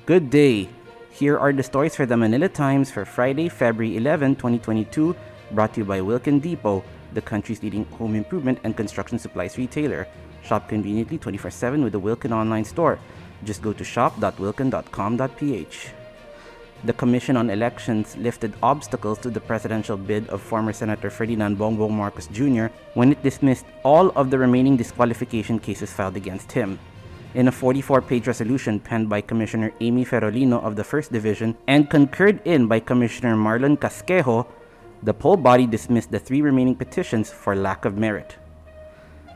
Good day. Here are the stories for the Manila Times for Friday, February 11, 2022, brought to you by Wilkin Depot, the country's leading home improvement and construction supplies retailer. Shop conveniently 24/7 with the Wilkin online store. Just go to shop.wilkin.com.ph. The Commission on Elections lifted obstacles to the presidential bid of former Senator Ferdinand Bongbong Marcos Jr. when it dismissed all of the remaining disqualification cases filed against him. In a 44-page resolution penned by Commissioner Amy Ferolino of the 1st Division and concurred in by Commissioner Marlon Casquejo, the poll body dismissed the 3 remaining petitions for lack of merit.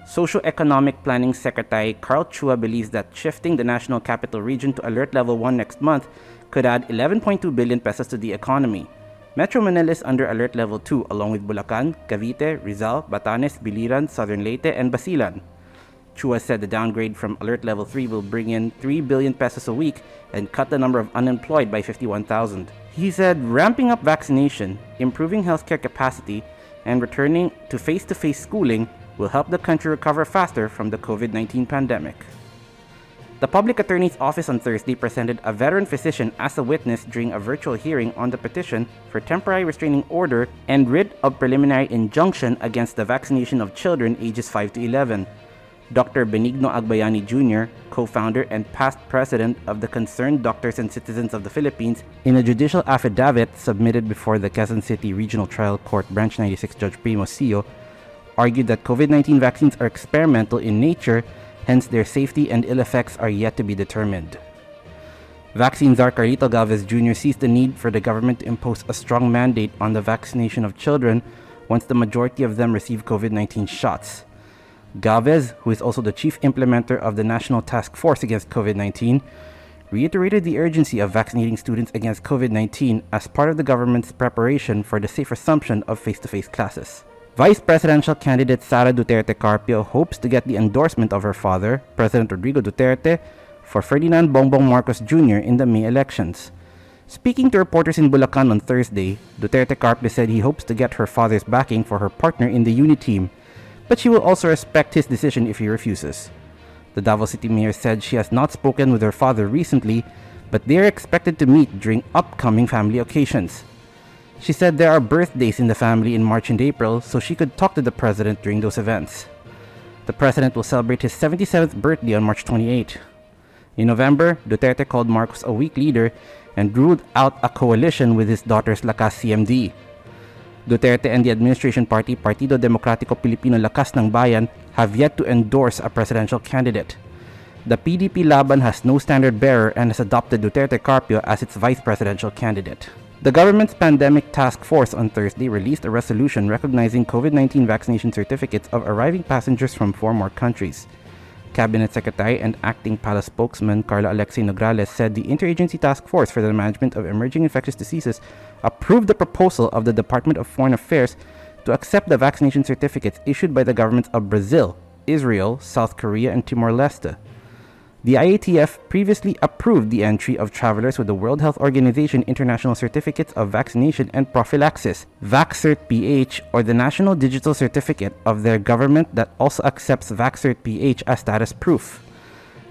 Socio-Economic Planning Secretary Carl Chua believes that shifting the National Capital Region to Alert Level 1 next month could add 11.2 billion pesos to the economy. Metro Manila is under Alert Level 2 along with Bulacan, Cavite, Rizal, Batanes, Biliran, Southern Leyte, and Basilan. Chua said the downgrade from Alert Level 3 will bring in 3 billion pesos a week and cut the number of unemployed by 51,000. He said ramping up vaccination, improving healthcare capacity, and returning to face-to-face schooling will help the country recover faster from the COVID-19 pandemic. The Public Attorney's Office on Thursday presented a veteran physician as a witness during a virtual hearing on the petition for temporary restraining order and writ of preliminary injunction against the vaccination of children ages 5 to 11. Dr. Benigno Agbayani Jr., co-founder and past president of the Concerned Doctors and Citizens of the Philippines, in a judicial affidavit submitted before the Quezon City Regional Trial Court Branch 96 Judge Primo Sio, argued that COVID-19 vaccines are experimental in nature, hence their safety and ill effects are yet to be determined. Vaccine czar Carlito Galvez Jr. sees the need for the government to impose a strong mandate on the vaccination of children once the majority of them receive COVID-19 shots. Galvez, who is also the chief implementer of the National Task Force against COVID-19, reiterated the urgency of vaccinating students against COVID-19 as part of the government's preparation for the safe resumption of face-to-face classes. Vice presidential candidate Sara Duterte Carpio hopes to get the endorsement of her father, President Rodrigo Duterte, for Ferdinand Bongbong Marcos Jr. in the May elections. Speaking to reporters in Bulacan on Thursday, Duterte Carpio said he hopes to get her father's backing for her partner in the UNI team, but she will also respect his decision if he refuses. The Davao City Mayor said she has not spoken with her father recently, but they are expected to meet during upcoming family occasions. She said there are birthdays in the family in March and April, so she could talk to the president during those events. The president will celebrate his 77th birthday on March 28. In November, Duterte called Marcos a weak leader and ruled out a coalition with his daughter's Lakas CMD. Duterte and the administration party Partido Demokratiko Pilipino Lakas ng Bayan have yet to endorse a presidential candidate. The PDP Laban has no standard bearer and has adopted Duterte Carpio as its vice presidential candidate. The government's Pandemic Task Force on Thursday released a resolution recognizing COVID-19 vaccination certificates of arriving passengers from 4 more countries. Cabinet Secretary and Acting Palace Spokesman Carla Alexei Nograles said the Interagency Task Force for the Management of Emerging Infectious Diseases approved the proposal of the Department of Foreign Affairs to accept the vaccination certificates issued by the governments of Brazil, Israel, South Korea, and Timor-Leste. The IATF previously approved the entry of travelers with the World Health Organization International Certificates of Vaccination and Prophylaxis, VaxCert-PH, or the National Digital Certificate of their government that also accepts VaxCert-PH as status proof.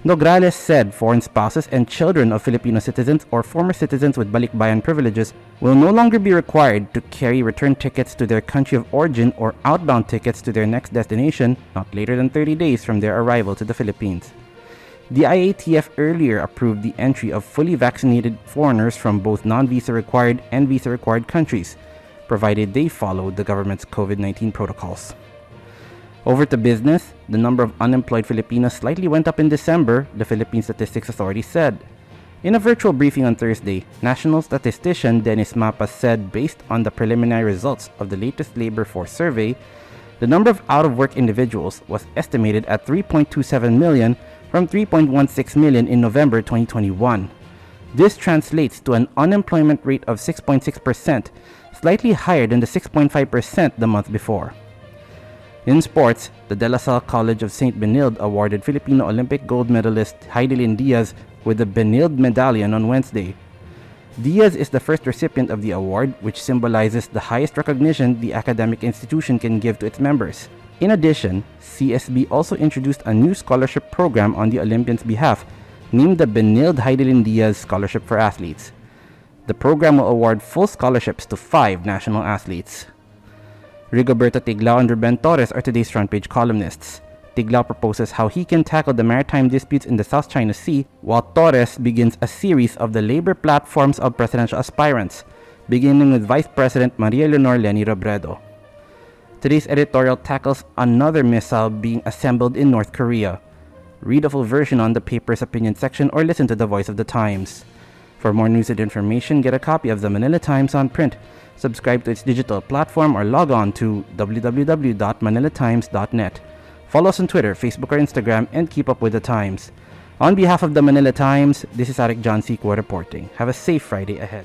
Nograles said foreign spouses and children of Filipino citizens or former citizens with balikbayan privileges will no longer be required to carry return tickets to their country of origin or outbound tickets to their next destination not later than 30 days from their arrival to the Philippines. The IATF earlier approved the entry of fully vaccinated foreigners from both non-visa required and visa required countries, provided they followed the government's COVID-19 protocols. Over to business, the number of unemployed Filipinos slightly went up in December, the Philippine Statistics Authority said. In a virtual briefing on Thursday, National Statistician Dennis Mapas said based on the preliminary results of the latest labor force survey, the number of out-of-work individuals was estimated at 3.27 million from 3.16 million in November 2021. This translates to an unemployment rate of 6.6%, slightly higher than the 6.5% the month before. In sports, the De La Salle College of St. Benilde awarded Filipino Olympic gold medalist Heidelin Diaz with the Benilde Medallion on Wednesday. Diaz is the first recipient of the award, which symbolizes the highest recognition the academic institution can give to its members. In addition, CSB also introduced a new scholarship program on the Olympians' behalf named the Benilde Heidelin Diaz Scholarship for Athletes. The program will award full scholarships to 5 national athletes. Rigoberto Tiglao and Ruben Torres are today's front page columnists. Tiglao proposes how he can tackle the maritime disputes in the South China Sea, while Torres begins a series of the labor platforms of presidential aspirants, beginning with Vice President Maria Leonor Leni Robredo. Today's editorial tackles another missile being assembled in North Korea. Read a full version on the paper's opinion section or listen to the Voice of the Times. For more news and information, get a copy of the Manila Times on print, subscribe to its digital platform, or log on to www.manilatimes.net. Follow us on Twitter, Facebook, or Instagram, and keep up with the Times. On behalf of the Manila Times, this is Arik John Sequo reporting. Have a safe Friday ahead.